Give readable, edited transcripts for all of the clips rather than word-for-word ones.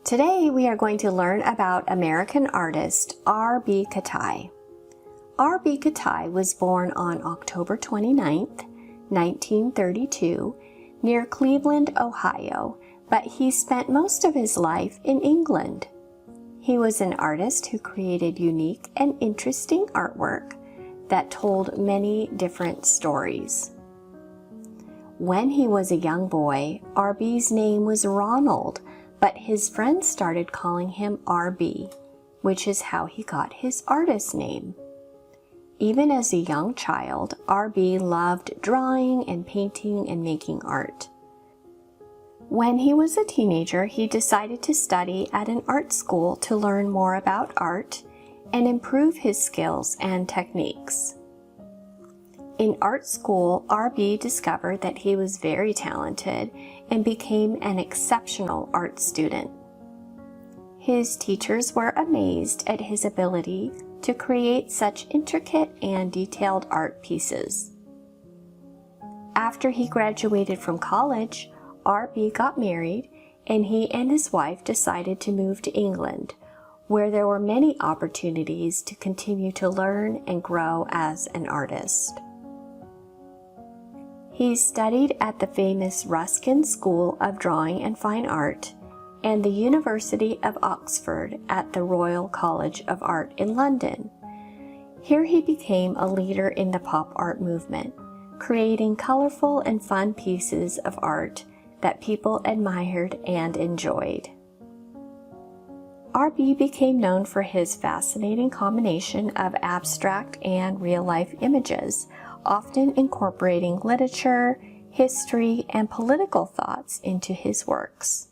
Today we are going to learn about American artist R.B. Kitaj. R.B. Kitaj was born on October 29, 1932, near Cleveland, Ohio, but he spent most of his life in England. He was an artist who created unique and interesting artwork that told many different stories. When he was a young boy, R.B.'s name was Ronald, but his friends started calling him R.B., which is how he got his artist name. Even as a young child, R.B. loved drawing and painting and making art. When he was a teenager, he decided to study at an art school to learn more about art and improve his skills and techniques. In art school, R.B. discovered that he was very talented and became an exceptional art student. His teachers were amazed at his ability to create such intricate and detailed art pieces. After he graduated from college, R.B. got married, and he and his wife decided to move to England, where there were many opportunities to continue to learn and grow as an artist. He studied at the famous Ruskin School of Drawing and Fine Art and the University of Oxford at the Royal College of Art in London. Here he became a leader in the pop art movement, creating colorful and fun pieces of art that people admired and enjoyed. R.B. became known for his fascinating combination of abstract and real-life images, often incorporating literature, history, and political thoughts into his works.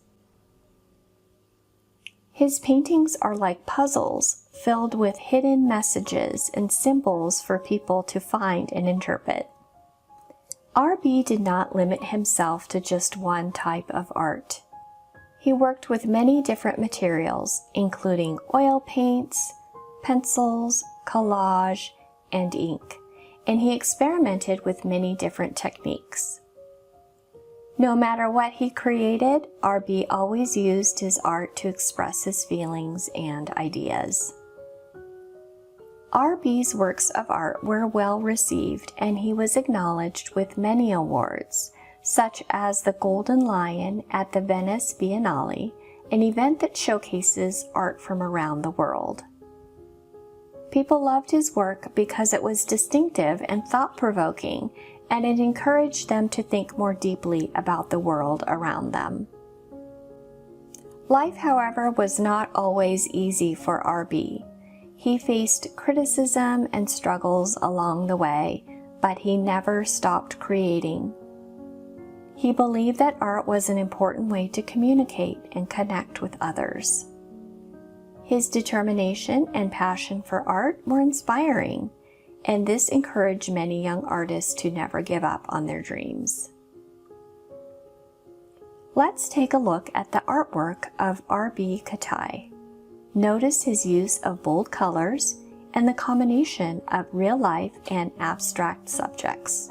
His paintings are like puzzles filled with hidden messages and symbols for people to find and interpret. R.B. did not limit himself to just one type of art. He worked with many different materials, including oil paints, pencils, collage, and ink, and he experimented with many different techniques. No matter what he created, R.B. always used his art to express his feelings and ideas. R.B.'s works of art were well received, and he was acknowledged with many awards, such as the Golden Lion at the Venice Biennale, an event that showcases art from around the world. People loved his work because it was distinctive and thought-provoking, and it encouraged them to think more deeply about the world around them. Life, however, was not always easy for R.B. He faced criticism and struggles along the way, but he never stopped creating. He believed that art was an important way to communicate and connect with others. His determination and passion for art were inspiring, and this encouraged many young artists to never give up on their dreams. Let's take a look at the artwork of R.B. Kitaj. Notice his use of bold colors and the combination of real life and abstract subjects.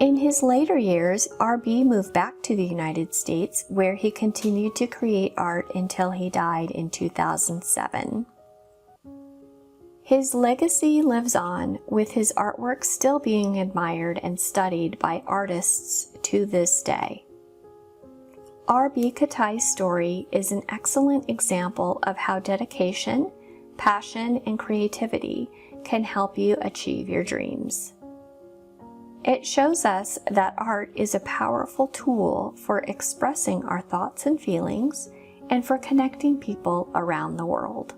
In his later years, R.B. moved back to the United States, where he continued to create art until he died in 2007. His legacy lives on, with his artwork still being admired and studied by artists to this day. R.B. Kitaj's story is an excellent example of how dedication, passion, and creativity can help you achieve your dreams. It shows us that art is a powerful tool for expressing our thoughts and feelings and for connecting people around the world.